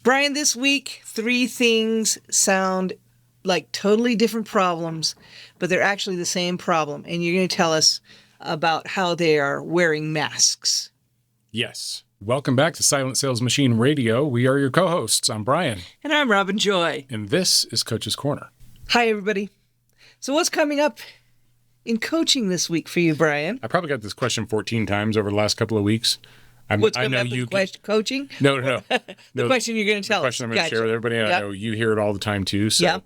Brian, this week, 3 things sound like totally different problems, but they're actually the same problem. And you're going to tell us about how they are wearing masks. Yes. Welcome back to Silent Sales Machine Radio. We are your co-hosts. I'm Brian. And I'm Robin Joy. And this is Coach's Corner. Hi, everybody. So what's coming up in coaching this week for you, Brian? I probably got this question 14 times over the last couple of weeks. What's coming up in coaching? No. The question you're going to tell us. The question I'm going to share with everybody. I know you hear it all the time too. So. Yep.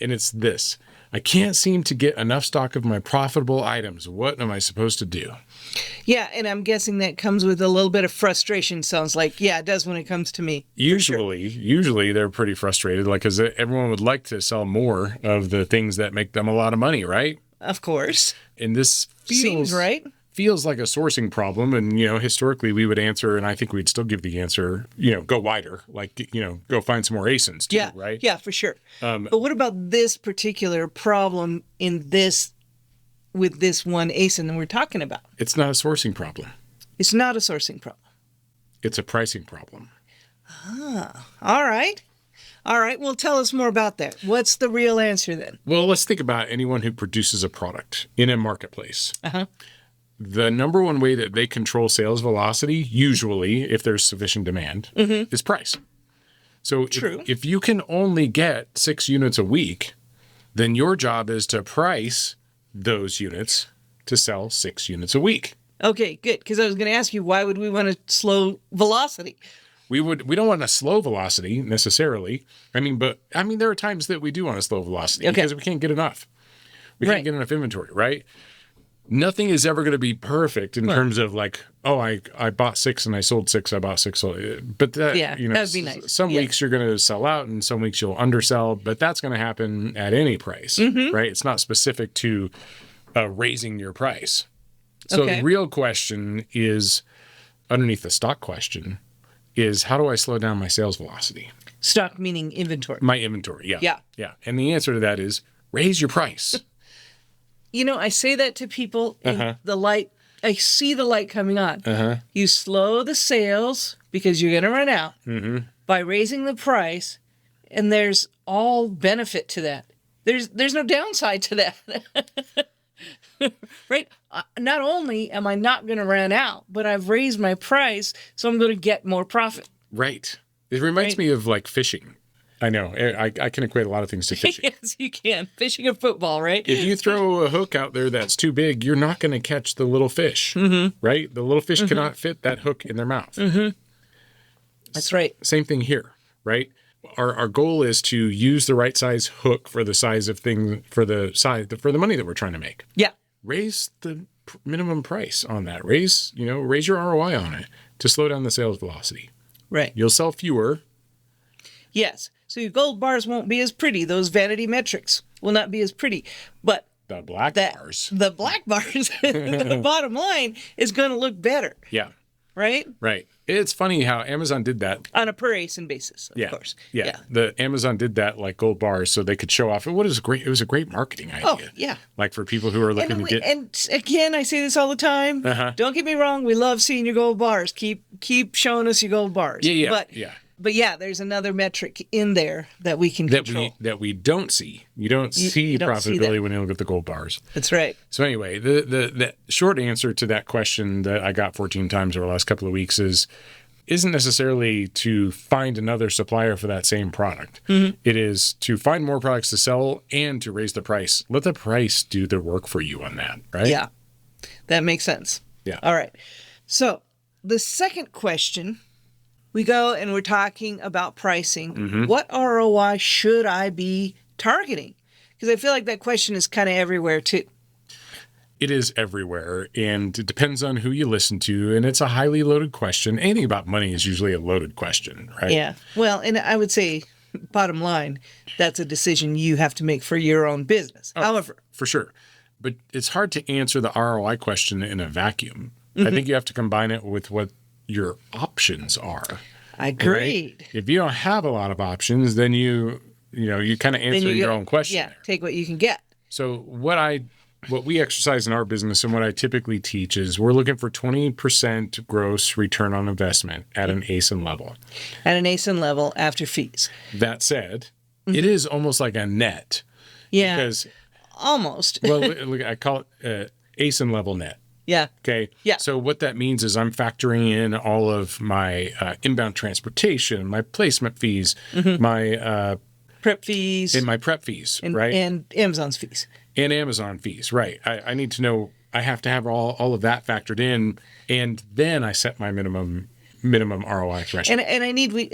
And it's this. I can't seem to get enough stock of my profitable items. What am I supposed to do? Yeah, and I'm guessing that comes with a little bit of frustration. Sounds like, yeah, it does when it comes to me. Usually they're pretty frustrated, like, because everyone would like to sell more of the things that make them a lot of money, right? Of course. And this seems right. Feels like a sourcing problem. And, historically we would answer, and I think we'd still give the answer, go wider, like, go find some more ASINs too, right? Yeah, for sure. But what about this particular problem with this one ASIN that we're talking about? It's not a sourcing problem. It's not a sourcing problem. It's a pricing problem. All right. Well, tell us more about that. What's the real answer then? Well, let's think about anyone who produces a product in a marketplace. Uh-huh. The number one way that they control sales velocity, usually, if there's sufficient demand, is price. So if you can only get 6 units a week, then your job is to price those units to sell 6 units a week. Okay, good. Because I was going to ask you, why would we want to slow velocity? We don't want a slow velocity necessarily. But there are times that we do want a slow velocity because we can't get enough. We can't get enough inventory, right? Nothing is ever going to be perfect in terms of like, I bought 6 and I sold 6. I bought 6. But that, that'd be nice. Some weeks you're going to sell out and some weeks you'll undersell, but that's going to happen at any price, right? It's not specific to raising your price. So the real question is, underneath the stock question, is how do I slow down my sales velocity? Stock meaning inventory. My inventory, yeah. And the answer to that is raise your price. I say that to people in the light. I see the light coming on. You slow the sales because you're going to run out by raising the price, and there's all benefit to that. There's no downside to that. Right? Not only am I not going to run out, but I've raised my price, so I'm going to get more profit. Right. It reminds me of like fishing. I know. I can equate a lot of things to fishing. Yes, you can. Fishing or football, right? If you throw a hook out there that's too big, you're not going to catch the little fish, right? The little fish cannot fit that hook in their mouth. That's right. Same thing here, right? Our goal is to use the right size hook for the size of thing, for the money that we're trying to make. Yeah. Raise the minimum price on that. Raise your ROI on it to slow down the sales velocity. Right. You'll sell fewer. Yes. So your gold bars won't be as pretty. Those vanity metrics will not be as pretty. But the black bars, the bottom line is going to look better. Yeah. Right? Right. It's funny how Amazon did that. On a per ASIN basis, of course. Yeah. The Amazon did that like gold bars so they could show off. It was a great marketing idea. Oh, yeah. Like for people who are looking to get. And again, I say this all the time. Don't get me wrong. We love seeing your gold bars. Keep showing us your gold bars. Yeah. But yeah, there's another metric in there that we can control. That we don't see. You don't see profitability when you look at the gold bars. That's right. So anyway, the short answer to that question that I got 14 times over the last couple of weeks isn't necessarily to find another supplier for that same product. It is to find more products to sell and to raise the price. Let the price do the work for you on that, right? Yeah, that makes sense. Yeah. All right. So the second question, we go and we're talking about pricing. What ROI should I be targeting? Because I feel like that question is kind of everywhere too. It is everywhere, and it depends on who you listen to, and it's a highly loaded question. Anything about money is usually a loaded question, right? Yeah. Well, and I would say, bottom line, that's a decision you have to make for your own business. However. For sure. But it's hard to answer the ROI question in a vacuum. I think you have to combine it with what your options are. Agreed. Right? If you don't have a lot of options, then you kind of answer your own question. Yeah, take what you can get. So what I what we exercise in our business and what I typically teach is we're looking for 20% gross return on investment at an ASIN level. At an ASIN level after fees. That said, it is almost like a net. Yeah. Because almost. Well, look, I call it ASIN level net. Yeah. Okay. Yeah. So what that means is I'm factoring in all of my inbound transportation, my placement fees, my prep fees, and my prep fees, right? And Amazon's fees. And Amazon fees, right? I need to know. I have to have all of that factored in, and then I set my minimum ROI threshold. And I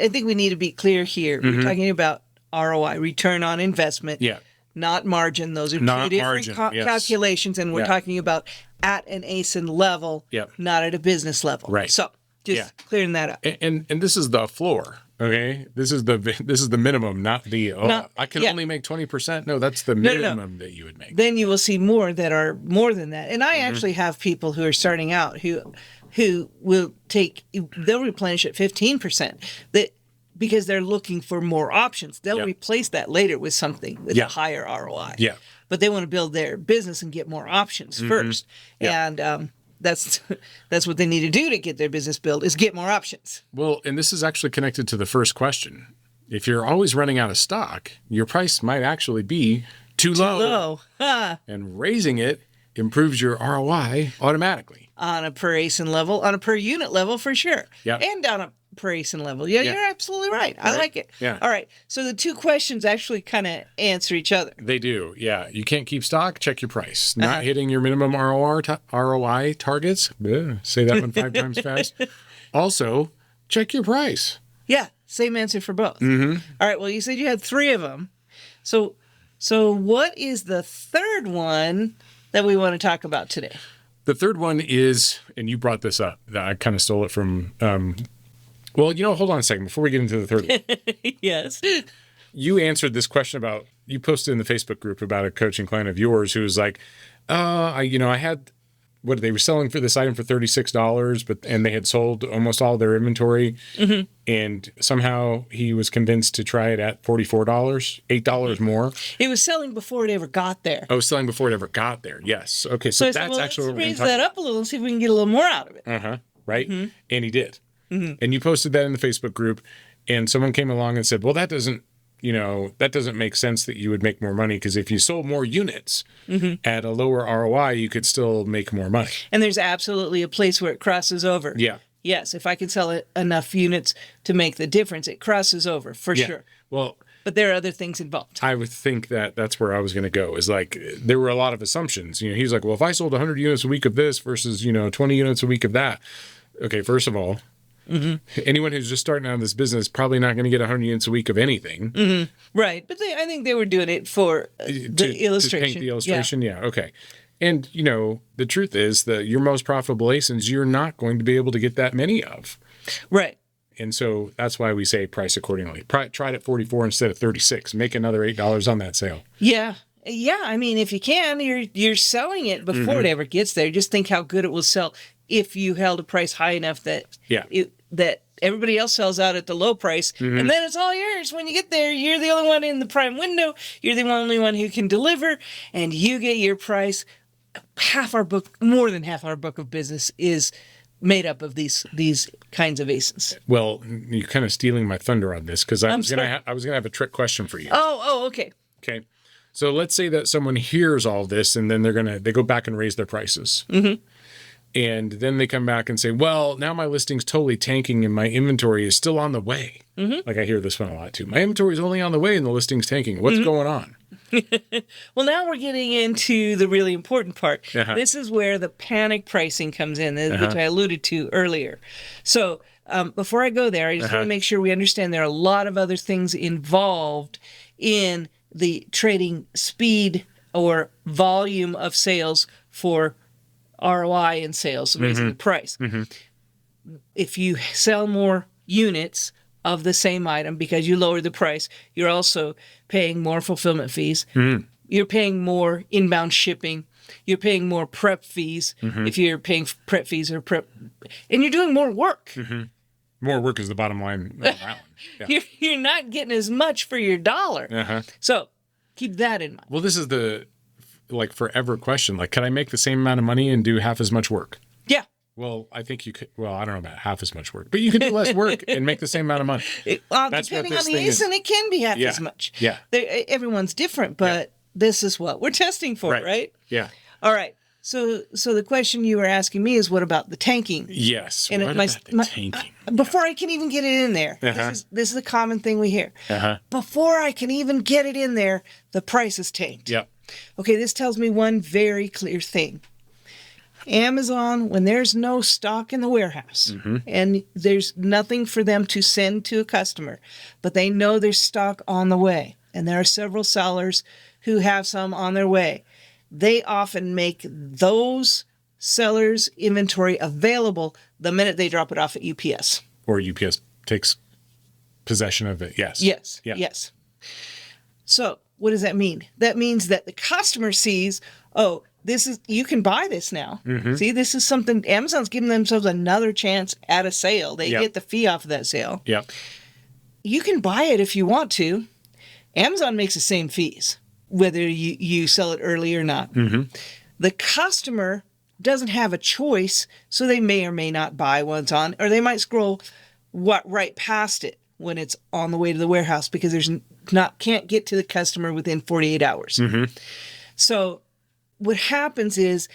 think we need to be clear here. We're talking about ROI, return on investment. Yeah. Not margin. Those are not two different calculations, and we're talking about at an ASIN level, not at a business level. Right. So just clearing that up. And this is the floor. Okay, this is the minimum, not the I can only make 20%. No, that's the minimum that you would make. Then you will see more that are more than that. And I actually have people who are starting out who they'll replenish at 15%. Because they're looking for more options. They'll replace that later with something with a higher ROI. Yeah. But they want to build their business and get more options first. Yeah. And that's what they need to do to get their business built is get more options. Well, and this is actually connected to the first question. If you're always running out of stock, your price might actually be too low. And raising it improves your ROI automatically. On a per ASIN level, on a per unit level for sure. Yeah. And on a per ASIN level. Yeah, you're absolutely right. I like it. Yeah. All right. So the two questions actually kind of answer each other. They do. Yeah. You can't keep stock. Check your price. Not hitting your minimum ROI targets. Say that one 5 times fast. Also, check your price. Yeah. Same answer for both. All right. Well, you said you had 3 of them. So what is the third one that we want to talk about today? The third one is, and you brought this up, I kind of stole it from, well, hold on a second before we get into the third one. Yes. You answered this question you posted in the Facebook group about a coaching client of yours who was like, I had, they were selling for this item for $36, and they had sold almost all their inventory. And somehow he was convinced to try it at $44, $8 more. It was selling before it ever got there. Oh, selling before it ever got there. Yes. Okay. So that's actually let's raise that up a little and see if we can get a little more out of it. Right. And he did. And you posted that in the Facebook group, and someone came along and said, well, that doesn't make sense that you would make more money, because if you sold more units at a lower ROI, you could still make more money. And there's absolutely a place where it crosses over. Yeah. Yes, if I can sell enough units to make the difference, it crosses over for sure. Well, but there are other things involved. I would think that's where I was going to go. Is like there were a lot of assumptions. He's like, well, if I sold 100 units a week of this versus 20 units a week of that. Okay, first of all, anyone who's just starting out in this business is probably not going to get 100 units a week of anything. Right, but I think they were doing it for the illustration. To paint the illustration, yeah. Okay. And, the truth is that your most profitable ASINs, you're not going to be able to get that many of. Right. And so that's why we say price accordingly. Try it at 44 instead of 36. Make another $8 on that sale. Yeah. Yeah, I mean, if you can, you're selling it before it ever gets there. Just think how good it will sell if you held a price high enough that that everybody else sells out at the low price, and then it's all yours. When you get there, you're the only one in the prime window. You're the only one who can deliver, and you get your price. More than half our book of business is made up of these kinds of ASINs. Well, you're kind of stealing my thunder on this, because I was gonna have a trick question for you. Oh, okay. Okay. So let's say that someone hears all this, and then they go back and raise their prices. And then they come back and say, well, now my listing's totally tanking and my inventory is still on the way. Like I hear this one a lot too. My inventory is only on the way and the listing's tanking. What's going on? Well, now we're getting into the really important part. This is where the panic pricing comes in, which I alluded to earlier. So before I go there, I just want to make sure we understand there are a lot of other things involved in the trading speed or volume of sales for ROI in sales, raising the price. If you sell more units of the same item because you lower the price, you're also paying more fulfillment fees. You're paying more inbound shipping. You're paying more prep fees if you're paying prep fees and you're doing more work. More work is the bottom line. Yeah. You're not getting as much for your dollar. So keep that in mind. Well, this is like forever question. Like, could I make the same amount of money and do half as much work? Yeah. Well, I think you could. Well, I don't know about half as much work, but you can do less work and make the same amount of money. Depending on the ASIN, it can be half as much. Yeah. Everyone's different, but this is what we're testing for, right? Yeah. All right. So the question you were asking me is, what about the tanking? Yes. And what about the tanking? Before I can even get it in there, this is a common thing we hear. Before I can even get it in there, the price is tanked. Yep. Okay, this tells me one very clear thing. Amazon, when there's no stock in the warehouse and there's nothing for them to send to a customer, but they know there's stock on the way, and there are several sellers who have some on their way, they often make those sellers' inventory available the minute they drop it off at UPS. Or UPS takes possession of it. Yes. Yes. Yeah. Yes. So what does that mean? That means that the customer sees, oh, you can buy this now. See, this is something, Amazon's giving themselves another chance at a sale. They get the fee off of that sale. Yeah. You can buy it if you want to. Amazon makes the same fees, whether you sell it early or not. The customer doesn't have a choice, so they may or may not buy once on, or they might scroll right past it when it's on the way to the warehouse because can't get to the customer within 48 hours. So what happens is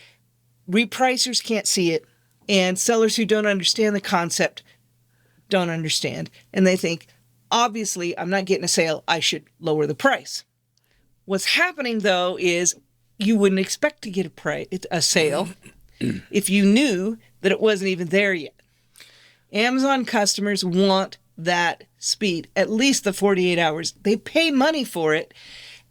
repricers can't see it, and sellers who don't understand the concept don't understand. And they think, obviously, I'm not getting a sale. I should lower the price. What's happening, though, is you wouldn't expect to get a sale if you knew that it wasn't even there yet. Amazon customers want that speed, at least the 48 hours. They pay money for it.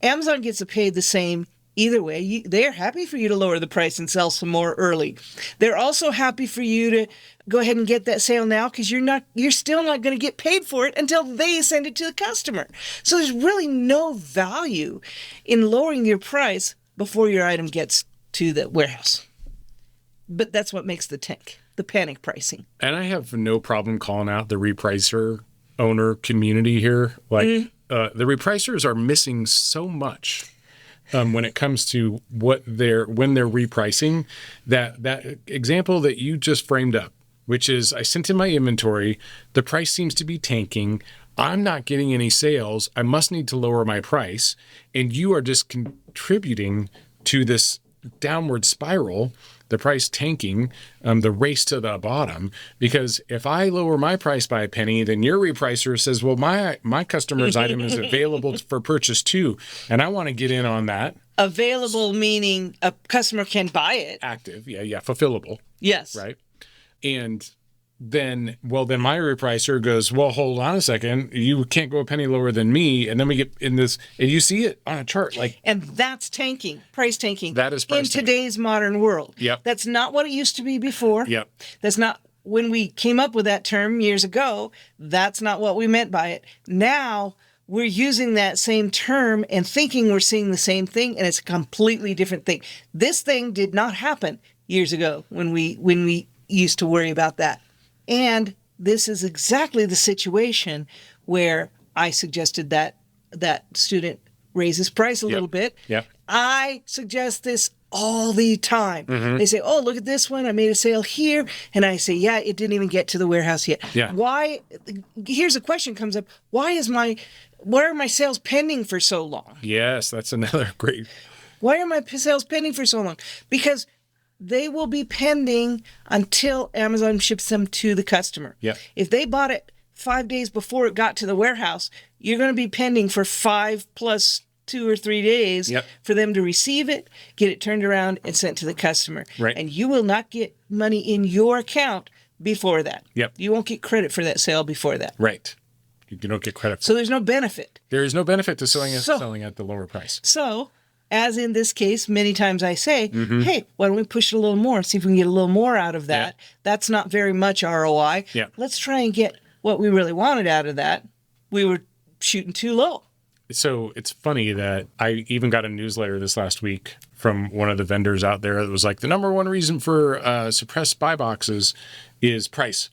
Amazon gets paid the same either way. They're happy for you to lower the price and sell some more early. They're also happy for you to go ahead and get that sale now because you're still not going to get paid for it until they send it to the customer. So there's really no value in lowering your price before your item gets to the warehouse. But that's what makes the panic pricing. And I have no problem calling out the repricer owner community here. Like the repricers are missing so much when it comes to when they're repricing. That example that you just framed up, which is I sent in my inventory, the price seems to be tanking. I'm not getting any sales. I must need to lower my price. And you are just contributing to this downward spiral, the price tanking, the race to the bottom. Because if I lower my price by a penny, then your repricer says, well, my customer's item is available for purchase too, and I want to get in on that. Available meaning a customer can buy it. Active, yeah, fulfillable. Yes. Right? And then my repricer goes, well, hold on a second. You can't go a penny lower than me. And then we get in this, and you see it on a chart. And that's tanking, price tanking. That is price tanking. In today's modern world. Yep. That's not what it used to be before. Yep. That's not, when we came up with that term years ago, that's not what we meant by it. Now, we're using that same term and thinking we're seeing the same thing, and it's a completely different thing. This thing did not happen years ago when we used to worry about that. And this is exactly the situation where I suggested that student raise his price a little bit. Yep. I suggest this all the time. They say, oh, look at this one. I made a sale here. And I say, yeah, it didn't even get to the warehouse yet. Yeah. Why? Here's a question comes up. Why are my sales pending for so long? Yes, that's another great. Why are my sales pending for so long? Because they will be pending until Amazon ships them to the customer. Yeah. If they bought it 5 days before it got to the warehouse, you're going to be pending for 5 plus 2 or 3 days for them to receive it, get it turned around, and sent to the customer. Right. And you will not get money in your account before that. Yep. You won't get credit for that sale before that. Right. You don't get credit. So there's no benefit. There is no benefit to selling at the lower price. So, as in this case, many times I say, hey, why don't we push it a little more, see if we can get a little more out of that. Yeah. That's not very much ROI. Yeah. Let's try and get what we really wanted out of that. We were shooting too low. So it's funny that I even got a newsletter this last week from one of the vendors out there that was like, the number one reason for suppressed buy boxes is price.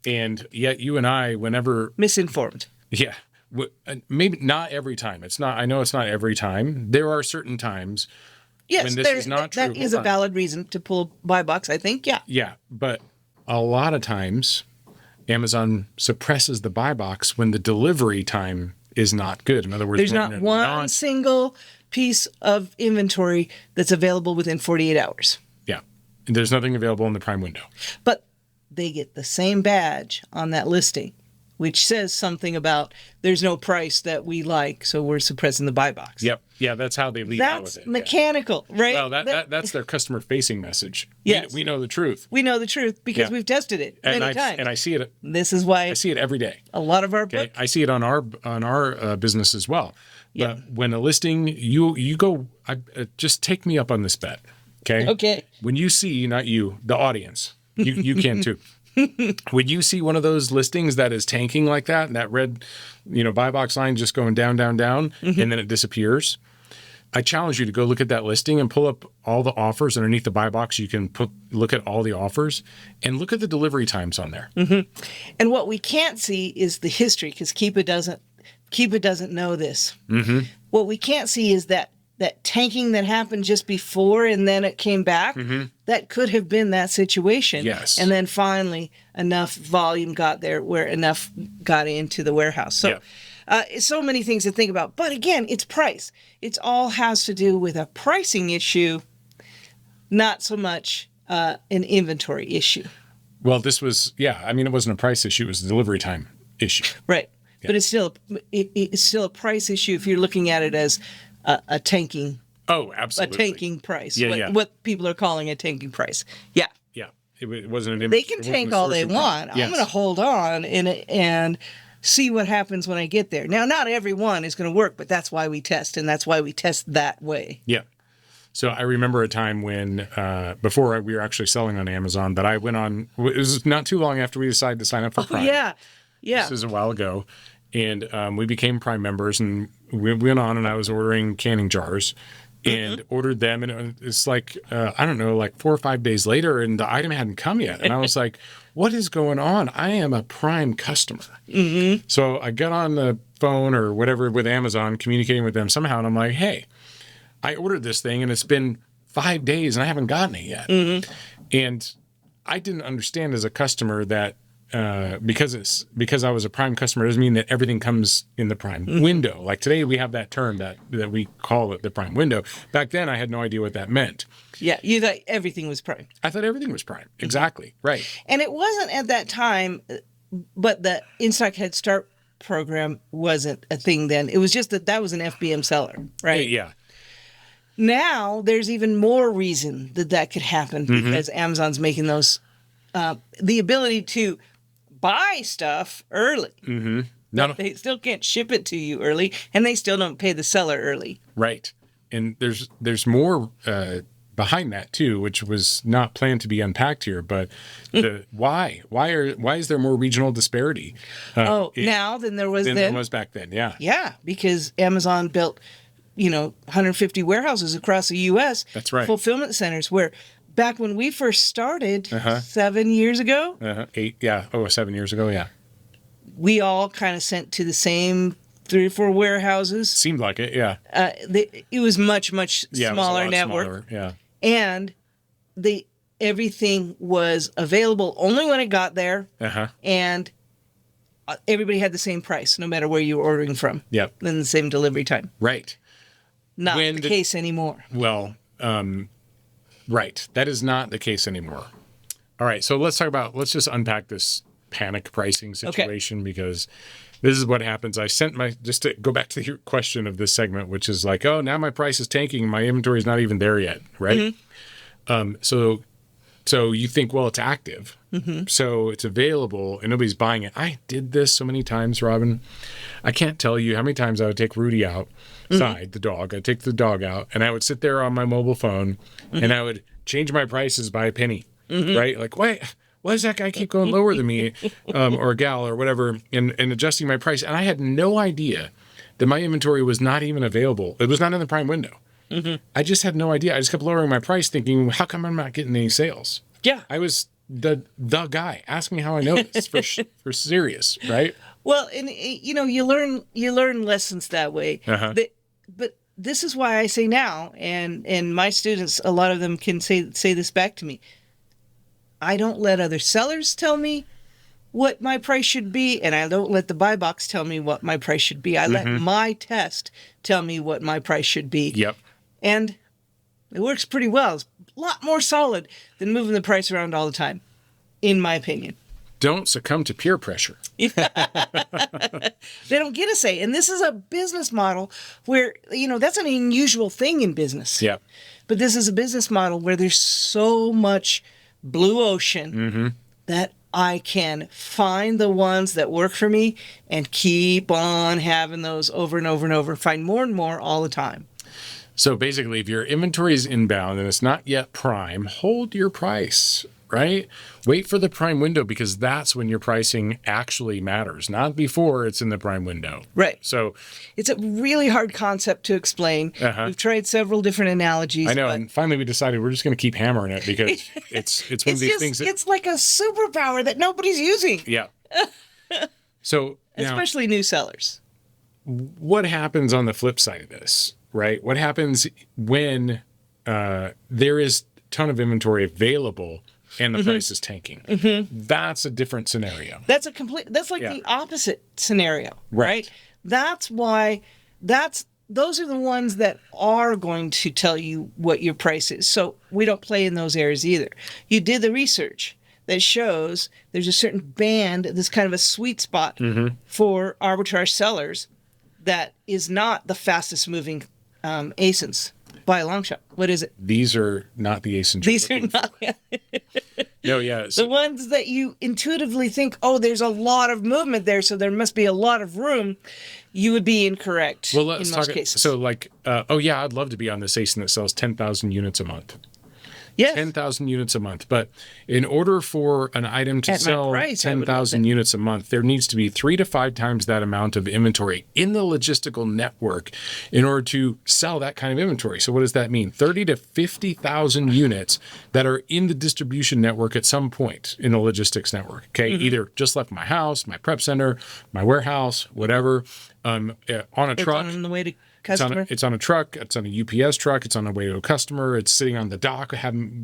And yet you and I, whenever... Misinformed. Yeah. Maybe not every time. I know it's not every time. There are certain times, Yes, when this is not true. That is a valid reason to pull buy box, I think. Yeah. Yeah, but a lot of times Amazon suppresses the buy box when the delivery time is not good. In other words, there's not one single piece of inventory that's available within 48 hours. Yeah. And there's nothing available in the Prime window. But they get the same badge on that listing, which says something about there's no price that we like, so we're suppressing the buy box. Yep. Yeah, that's how they lead out with it. That's mechanical, right? Well, that's their customer-facing message. Yes. We know the truth. We know the truth because we've tested it many times. And I see it. This is why I see it every day. A lot of our book. I see it on our business as well. Yeah. But when a listing, you go, just take me up on this bet. Okay. Okay. When you see, not you, the audience, you can too. When you see one of those listings that is tanking like that, and that red, buy box line just going down, down, down, and then it disappears, I challenge you to go look at that listing and pull up all the offers underneath the buy box. You can look at all the offers and look at the delivery times on there. Mm-hmm. And what we can't see is the history because Keepa doesn't know this. Mm-hmm. What we can't see is that tanking that happened just before and then it came back. Mm-hmm. That could have been that situation. Yes. And then finally enough volume got there where enough got into the warehouse. So. So many things to think about. But again, it's price. It all has to do with a pricing issue, not so much an inventory issue. Well, this was, it wasn't a price issue. It was a delivery time issue. Right. Yeah. But it's still a price issue if you're looking at it as a tanking. Oh, absolutely. A tanking price. Yeah, what people are calling a tanking price. Yeah. Yeah. It wasn't an They can tank all they want. Yes. I'm going to hold on and see what happens when I get there. Now, not every one is going to work, but that's why we test, and that's why we test that way. Yeah. So I remember a time when, before we were actually selling on Amazon, that I went on, it was not too long after we decided to sign up for Prime. Yeah. This is a while ago. And we became Prime members, and we went on, and I was ordering canning jars and ordered them. And it's like, 4 or 5 days later, and the item hadn't come yet. And I was like, what is going on? I am a Prime customer. Mm-hmm. So I got on the phone or whatever with Amazon, communicating with them somehow. And I'm like, hey, I ordered this thing and it's been 5 days and I haven't gotten it yet. Mm-hmm. And I didn't understand as a customer that because I was a Prime customer doesn't mean that everything comes in the Prime window. Like today we have that term that we call it the Prime window. Back then I had no idea what that meant. Yeah, you thought everything was Prime. I thought everything was Prime. Exactly. Right. And it wasn't at that time, but the In-Stock Head Start program wasn't a thing then. It was just that was an FBM seller, right? Yeah. Now there's even more reason that could happen because Amazon's making those the ability to buy stuff early. Mm-hmm. No, they still can't ship it to you early, and they still don't pay the seller early. Right. And there's more behind that too, which was not planned to be unpacked here. But why is there more regional disparity? Now than there was then? There was back then. Yeah. Yeah, because Amazon built 150 warehouses across the U.S. That's right. Fulfillment centers where. Back when we first started 7 years ago. 8, yeah. 7 years ago, yeah. We all kind of sent to the same 3 or 4 warehouses. Seemed like it, yeah. It was much smaller network. Smaller, yeah. And everything was available only when it got there. And everybody had the same price, no matter where you were ordering from. Yep. Then the same delivery time. Right. Not the case anymore. Well, right. That is not the case anymore. All right. So let's just unpack this panic pricing situation because this is what happens. Just to go back to your question of this segment, which is like, oh, now my price is tanking. My inventory is not even there yet. Right. So you think, well, it's active. So it's available and nobody's buying it. I did this so many times, Robin. I can't tell you how many times I would take Rudy outside, the dog. I'd take the dog out and I would sit there on my mobile phone and I would change my prices by a penny, right? Like, why does that guy keep going lower than me or a gal or whatever and adjusting my price? And I had no idea that my inventory was not even available. It was not in the Prime window. I just had no idea. I just kept lowering my price thinking, how come I'm not getting any sales? Yeah. I was the guy. Ask me how I know this for serious, right? Well, and you learn lessons that way. But this is why I say now, and my students, a lot of them can say this back to me. I don't let other sellers tell me what my price should be, and I don't let the buy box tell me what my price should be. I let my test tell me what my price should be. Yep. And it works pretty well. It's a lot more solid than moving the price around all the time, in my opinion. Don't succumb to peer pressure. They don't get a say. And this is a business model where, that's an unusual thing in business. Yeah. But this is a business model where there's so much blue ocean that I can find the ones that work for me and keep on having those over and over and over, find more and more all the time. So basically, if your inventory is inbound and it's not yet prime, hold your price, right? Wait for the prime window, because that's when your pricing actually matters, not before it's in the prime window. Right. So it's a really hard concept to explain. We've tried several different analogies. I know, and finally we decided we're just going to keep hammering it, because it's one of these things that... It's like a superpower that nobody's using. Yeah. So especially new sellers. What happens on the flip side of this, right? What happens when there is a ton of inventory available and the price is tanking? That's a different scenario. That's like the opposite scenario, right? That's why those are the ones that are going to tell you what your price is. So we don't play in those areas either. You did the research that shows there's a certain band, this kind of a sweet spot for arbitrage sellers that is not the fastest moving ASINs by a long shot. What is it? These are not the ASINs. These are not. No, yeah. The ones that you intuitively think, there's a lot of movement there, so there must be a lot of room. You would be incorrect in most cases. So I'd love to be on this ASIN that sells 10,000 units a month. Yes. 10,000 units a month. But in order for an item to sell 10,000 units a month, there needs to be 3 to 5 times that amount of inventory in the logistical network in order to sell that kind of inventory. So what does that mean? 30 to 50,000 units that are in the distribution network at some point in the logistics network. Okay. Either just left my house, my prep center, my warehouse, whatever, on a truck. On the way to customer. It's on a truck. It's on a UPS truck. It's on the way to a customer. It's sitting on the dock,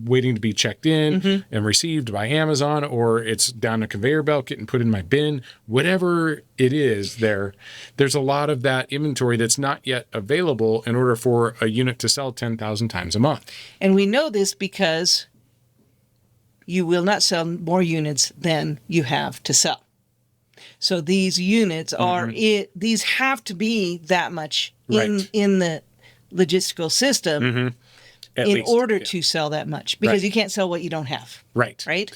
waiting to be checked in and received by Amazon, or it's down a conveyor belt getting put in my bin. Whatever it is, there's a lot of that inventory that's not yet available in order for a unit to sell 10,000 times a month. And we know this because you will not sell more units than you have to sell. So these units are these have to be that much in the logistical system in order to sell that much, because you can't sell what you don't have. Right. Right.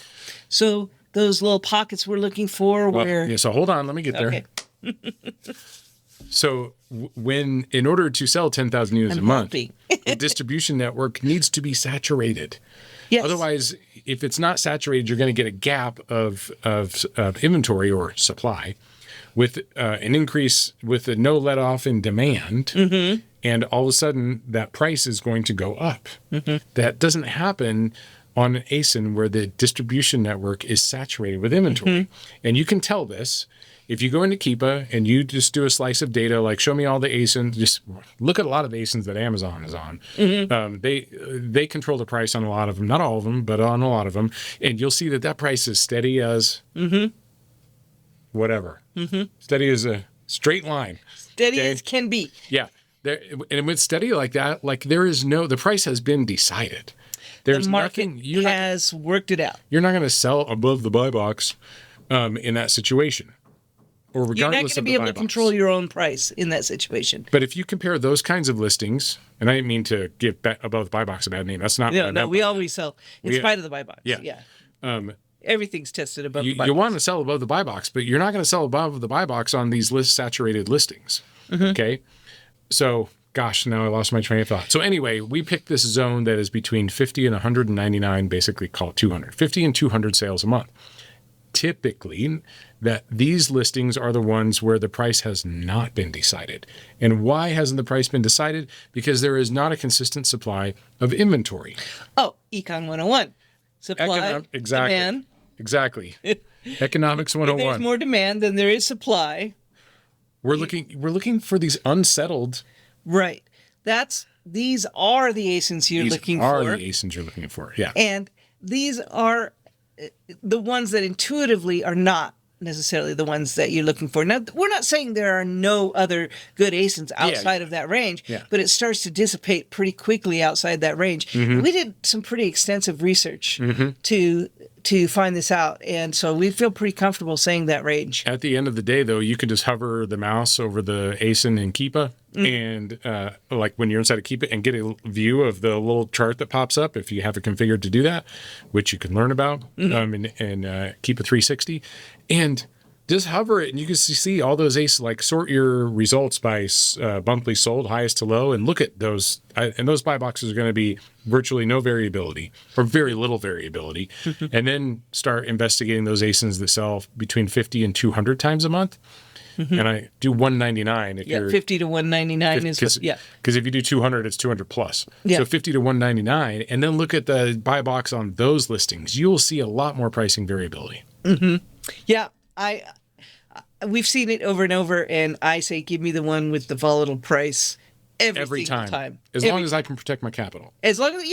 So those little pockets we're looking for so hold on, let me get there. Okay. So in order to sell 10,000 units a month, the distribution network needs to be saturated. Yes. Otherwise, if it's not saturated, you're going to get a gap of inventory or supply with an increase, with a no let off in demand. And all of a sudden, that price is going to go up. That doesn't happen on an ASIN where the distribution network is saturated with inventory. And you can tell this. If you go into Keepa and you just do a slice of data, like show me all the ASINs, just look at a lot of ASINs that Amazon is on. They control the price on a lot of them, not all of them, but on a lot of them. And you'll see that price is steady as whatever. Steady as a straight line. Steady as can be. Yeah. And with steady like that, the price has been decided. There's the market has worked it out. You're not going to sell above the buy box in that situation. Or regardless, you're not going to be able to control your own price in that situation. But if you compare those kinds of listings, and I didn't mean to give above the buy box a bad name. That's not. No, we always sell in spite of the buy box. Yeah. Everything's tested above the buy box. You want to sell above the buy box, but you're not going to sell above the buy box on these saturated listings. Okay. So, gosh, now I lost my train of thought. So anyway, we picked this zone that is between 50 and 199, basically call it 200. 50 and 200 sales a month. Typically, that these listings are the ones where the price has not been decided. And why hasn't the price been decided? Because there is not a consistent supply of inventory. Oh, Econ 101. Supply, demand. Exactly. Economics 101. If there's more demand than there is supply. We're looking for these unsettled. Right. these are the ASINs you're looking for. These are the ASINs you're looking for, yeah. And these are the ones that intuitively are not necessarily the ones that you're looking for. Now, we're not saying there are no other good ASINs outside of that range, but it starts to dissipate pretty quickly outside that range. We did some pretty extensive research to find this out, and so we feel pretty comfortable saying that range. At the end of the day, though, you can just hover the mouse over the ASIN in Keepa, and like when you're inside of Keepa, and get a view of the little chart that pops up if you have it configured to do that, which you can learn about in Keepa 360, and just hover it, and you can see all those ASINs. Like sort your results by monthly sold, highest to low, and look at those. And those buy boxes are going to be virtually no variability or very little variability, and then start investigating those ASINs that sell between 50 and 200 times a month. And I do 199 if you're 50 to 199 is because if you do 200, it's 200 plus. Yeah. So 50 to 199, and then look at the buy box on those listings. You will see a lot more pricing variability. Yeah, we've seen it over and over, and I say, give me the one with the volatile price every time. As long as I can protect my capital. As long as,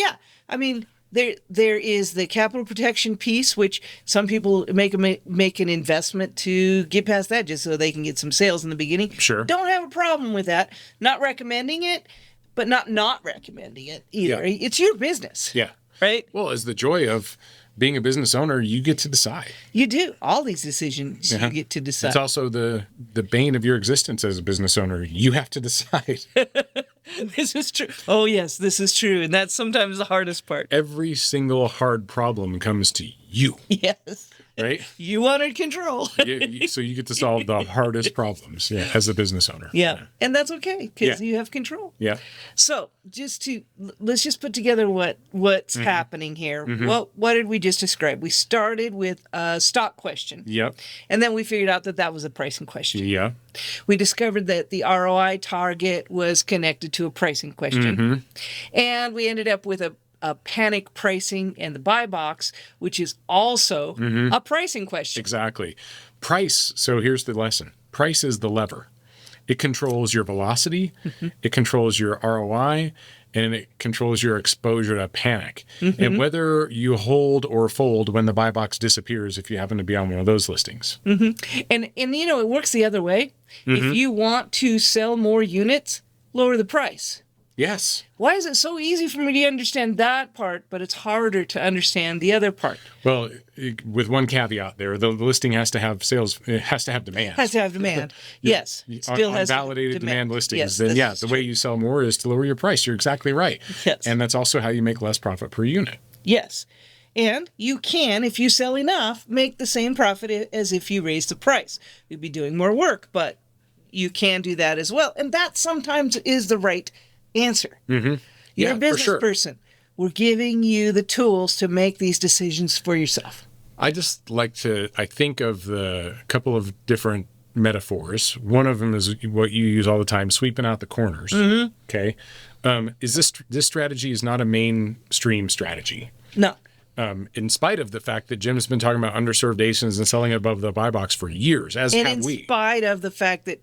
I mean, there is the capital protection piece, which some people make an investment to get past that just so they can get some sales in the beginning. Sure. Don't have a problem with that. Not recommending it, but not recommending it either. Yeah. It's your business. Yeah. Right? Well, as the joy of being a business owner, you get to decide. You do. All these decisions you get to decide. It's also the bane of your existence as a business owner. You have to decide. This is true. Oh, yes, this is true. And that's sometimes the hardest part. Every single hard problem comes to you. Yes. Right? You wanted control. So you get to solve the hardest problems as a business owner. Yeah. And that's okay because you have control. Yeah. So let's just put together what's happening here. What did we just describe? We started with a stock question. Yep. And then we figured out that was a pricing question. Yeah. We discovered that the ROI target was connected to a pricing question. And we ended up with a panic pricing and the buy box, which is also a pricing question. Exactly. Price. So here's the lesson. Price is the lever. It controls your velocity, it controls your ROI, and it controls your exposure to panic. And whether you hold or fold when the buy box disappears if you happen to be on one of those listings. And it works the other way. If you want to sell more units, lower the price. Yes. Why is it so easy for me to understand that part, but it's harder to understand the other part? Well, with one caveat there, the listing has to have sales. It has to have demand. Has to have demand. Yes. Still has validated demand listings. Then the way you sell more is to lower your price. You're exactly right. Yes. And that's also how you make less profit per unit. Yes. And you can, if you sell enough, make the same profit as if you raise the price. You'd be doing more work, but you can do that as well. And that sometimes is the right answer. You're a business person. We're giving you the tools to make these decisions for yourself. I just like to, I think of the couple of different metaphors. One of them is what you use all the time, sweeping out the corners. Okay. Is this strategy is not a mainstream strategy. No. In spite of the fact that Jim's been talking about underserved ASINs and selling above the buy box for years, as have we. In spite of the fact that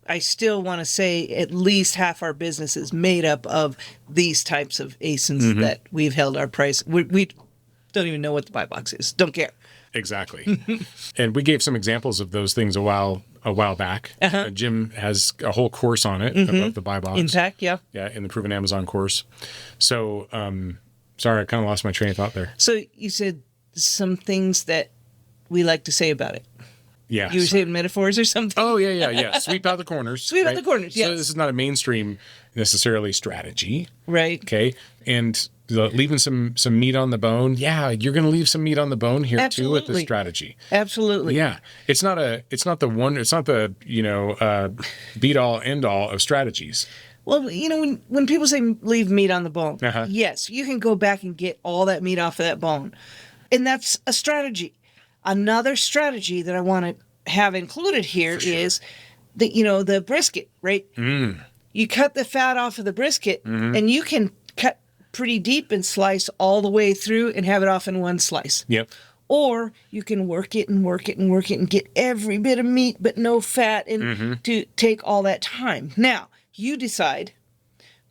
I still want to say at least half our business is made up of these types of ASINs that we've held our price. We don't even know what the buy box is. Don't care. Exactly. And we gave some examples of those things a while back. Jim has a whole course on it about the buy box. Impact, yeah. Yeah, in the Proven Amazon course. So, sorry, I kind of lost my train of thought there. So you said some things that we like to say about it. Yeah. You were saying metaphors or something? Oh, yeah. Sweep out the corners. Sweep out the corners, yes. So this is not a mainstream necessarily strategy. Right. Okay. And leaving some meat on the bone. Yeah, you're going to leave some meat on the bone here too with the strategy. Absolutely. Yeah. It's not the beat all end all of strategies. Well, when people say leave meat on the bone, yes, you can go back and get all that meat off of that bone. And that's a strategy. Another strategy that I want to have included here is the brisket, right? You cut the fat off of the brisket and you can cut pretty deep and slice all the way through and have it off in one slice. Yep. Or you can work it and get every bit of meat but no fat and to take all that time. Now, you decide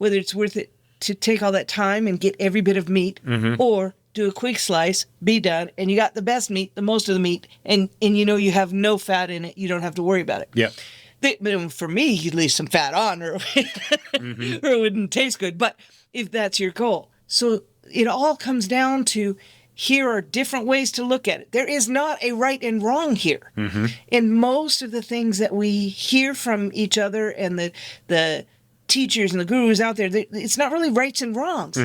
whether it's worth it to take all that time and get every bit of meat, or do a quick slice, be done, and you got the best meat, the most of the meat, and you have no fat in it. You don't have to worry about it. Yeah. But for me, you'd leave some fat on, or it wouldn't taste good. But if that's your goal, so it all comes down to, here are different ways to look at it. There is not a right and wrong here. And most of the things that we hear from each other and the teachers and the gurus out there, it's not really rights and wrongs.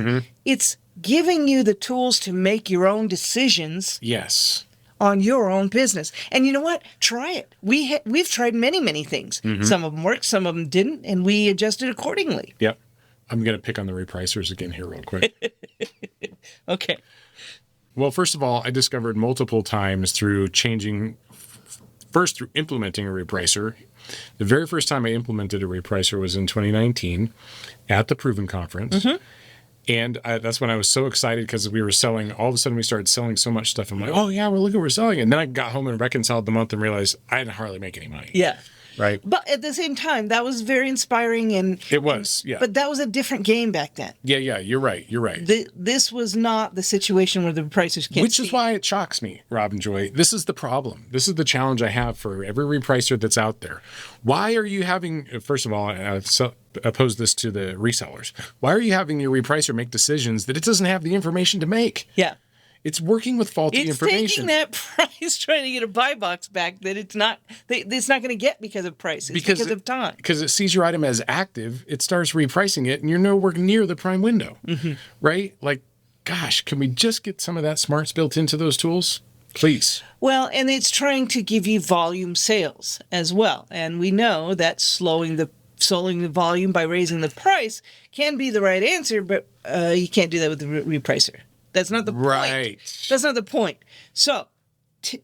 It's giving you the tools to make your own decisions. Yes. On your own business. And you know what? Try it. We've tried many things. Some of them worked, some of them didn't, and we adjusted accordingly. Yep. I'm going to pick on the repricers again here real quick. Okay. Well, first of all, I discovered multiple times through implementing a repricer. The very first time I implemented a repricer was in 2019 at the Proven Conference. And that's when I was so excited because we were selling. All of a sudden, we started selling so much stuff. I'm like, oh, yeah, look what we're selling. And then I got home and reconciled the month and realized I didn't hardly make any money. Yeah. Right. But at the same time, that was very inspiring. It was, yeah. But that was a different game back then. Yeah, you're right. This was not the situation where the repricers can't Which is why it shocks me, Rob and Joy. This is the problem. This is the challenge I have for every repricer that's out there. Why are you having, first of all, oppose this to the resellers. Why are you having your repricer make decisions that it doesn't have the information to make? Yeah. It's working with faulty information. It's taking that price, trying to get a buy box back that it's not going to get because of price. It's because of time. Because it sees your item as active, it starts repricing it, and you're nowhere near the prime window, right? Like, gosh, can we just get some of that smarts built into those tools? Please. Well, and it's trying to give you volume sales as well. And we know that slowing the volume by raising the price can be the right answer, but you can't do that with the repricer. That's not the point. Right. That's not the point. So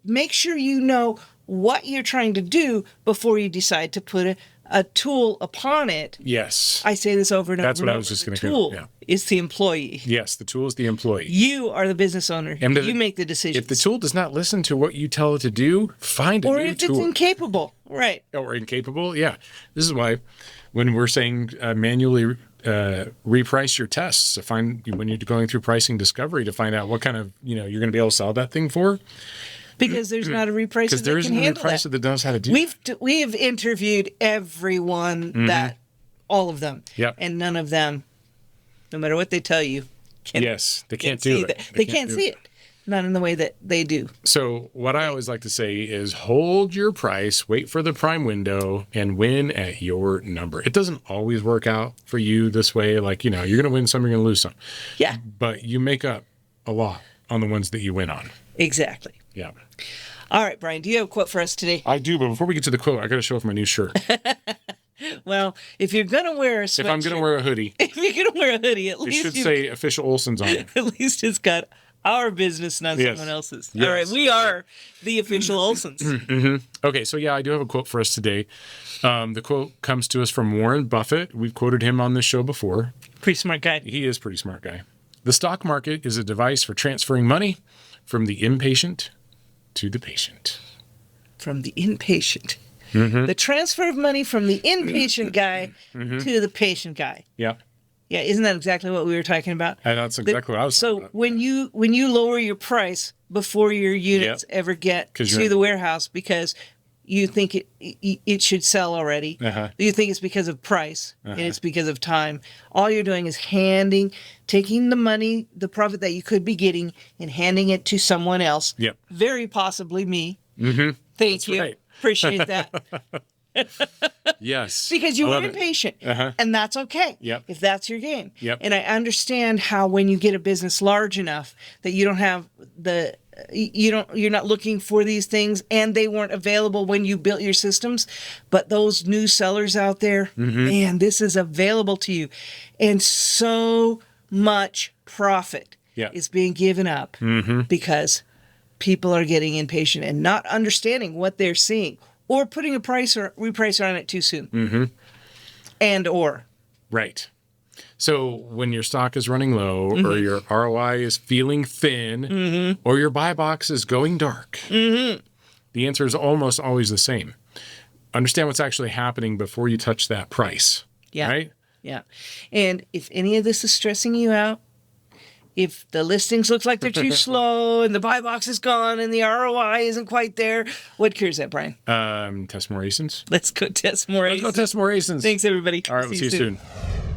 make sure you know what you're trying to do before you decide to put a tool upon it. Yes. I say this over and over. That's what I was just going to go. The tool is the employee. Yes, the tool is the employee. You are the business owner. And you make the decisions. If the tool does not listen to what you tell it to do, find a new tool. Or if it's incapable. Right. Or incapable, yeah. This is why when we're saying manually reprice your tests to find, when you're going through pricing discovery, to find out what kind of, you're going to be able to sell that thing for. Because there's not a repricer because there isn't a repricer that knows how to do We have interviewed everyone all of them. Yep. And none of them, no matter what they tell you, they can't do it. They can't see it. Not in the way that they do. So what I always like to say is hold your price, wait for the prime window, and win at your number. It doesn't always work out for you this way. Like, you're going to win some, you're going to lose some. Yeah. But you make up a lot on the ones that you win on. Exactly. Yeah. All right, Brian, do you have a quote for us today? I do, but before we get to the quote, I got to show off my new shirt. Well, if you're going to wear a sweatshirt. If I'm going to wear a hoodie. If you're going to wear a hoodie, at least it should say Official Olson's on it. At least it's got our business, not someone else's. Yes. All right, we are the official Olsons. Okay, so I do have a quote for us today. The quote comes to us from Warren Buffett. We've quoted him on this show before. Pretty smart guy. He is a pretty smart guy. The stock market is a device for transferring money from the impatient to the patient. From the impatient. The transfer of money from the impatient guy to the patient guy. Yeah. Yeah, isn't that exactly what we were talking about? That's exactly what I was talking about. So when you lower your price before your units ever get to the warehouse because you think it should sell already, you think it's because of price and it's because of time, all you're doing is taking the money, the profit that you could be getting, and handing it to someone else. Yep. Very possibly me. Thank you. Right. Appreciate that. Yes. Because you were impatient. And that's okay. Yep. If that's your game. Yep. And I understand how when you get a business large enough that you don't have you're not looking for these things and they weren't available when you built your systems, but those new sellers out there, man, this is available to you. And so much profit is being given up because people are getting impatient and not understanding what they're seeing. Or putting a repricer on it too soon. Right. So when your stock is running low or your ROI is feeling thin or your buy box is going dark, the answer is almost always the same. Understand what's actually happening before you touch that price. Yeah. Right? Yeah. And if any of this is stressing you out, if the listings look like they're too slow and the buy box is gone and the ROI isn't quite there, what cures that, Brian? Test more ASINs. Let's go test more ASINs. Let's go test more ASINs. Thanks, everybody. All right, we'll see you soon.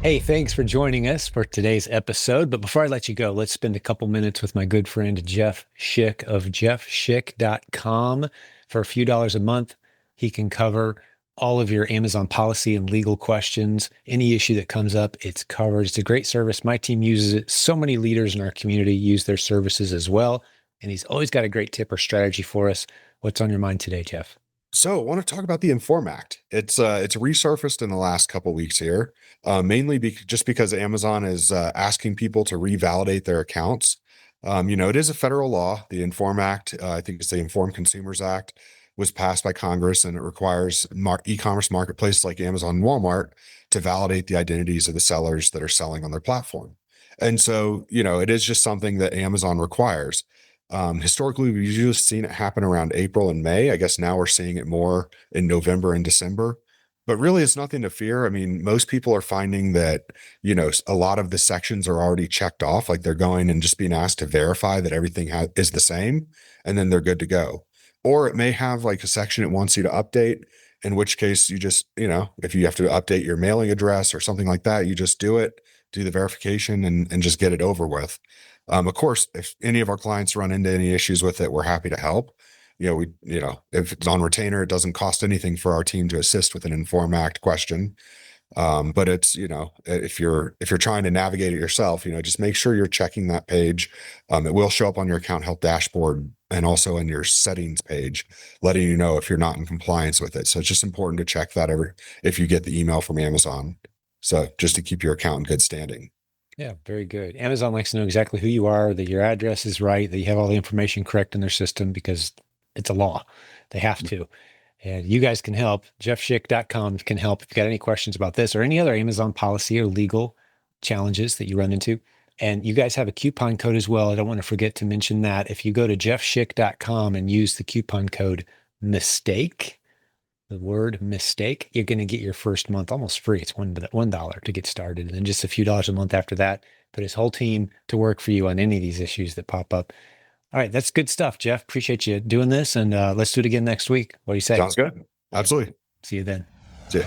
Hey, thanks for joining us for today's episode. But before I let you go, let's spend a couple minutes with my good friend Jeff Schick of jeffschick.com. For a few dollars a month, he can cover all of your Amazon policy and legal questions. Any issue that comes up, it's covered. It's a great service. My team uses it. So many leaders in our community use their services as well. And he's always got a great tip or strategy for us. What's on your mind today, Jeff? So I want to talk about the Inform Act. It's resurfaced in the last couple weeks here, mainly just because Amazon is asking people to revalidate their accounts. It is a federal law. The Inform Act, I think it's the Informed Consumers Act, was passed by Congress, and it requires e-commerce marketplaces like Amazon and Walmart to validate the identities of the sellers that are selling on their platform. And so, it is just something that Amazon requires. Historically, we've usually seen it happen around April and May. I guess now we're seeing it more in November and December. But really, it's nothing to fear. I mean, most people are finding that, a lot of the sections are already checked off, like they're going and just being asked to verify that everything is the same, and then they're good to go. Or it may have like a section it wants you to update, in which case you just, if you have to update your mailing address or something like that, you just do it, do the verification and just get it over with. Of course, if any of our clients run into any issues with it, we're happy to help. If it's on retainer, it doesn't cost anything for our team to assist with an Inform Act question. But it's, if you're trying to navigate it yourself, just make sure you're checking that page. It will show up on your account help dashboard and also in your settings page, letting you know if you're not in compliance with it. So it's just important to check that if you get the email from Amazon. So just to keep your account in good standing. Yeah, very good. Amazon likes to know exactly who you are, that your address is right, that you have all the information correct in their system, because it's a law. They have to. And you guys can help. jeffschick.com can help if you've got any questions about this or any other Amazon policy or legal challenges that you run into. And you guys have a coupon code as well. I don't want to forget to mention that. If you go to jeffschick.com and use the coupon code MISTAKE, the word mistake, you're going to get your first month almost free. It's $1 to get started. And then just a few dollars a month after that, put his whole team to work for you on any of these issues that pop up. All right, that's good stuff, Jeff. Appreciate you doing this. And let's do it again next week. What do you say? Sounds good. Absolutely. See you then. See ya.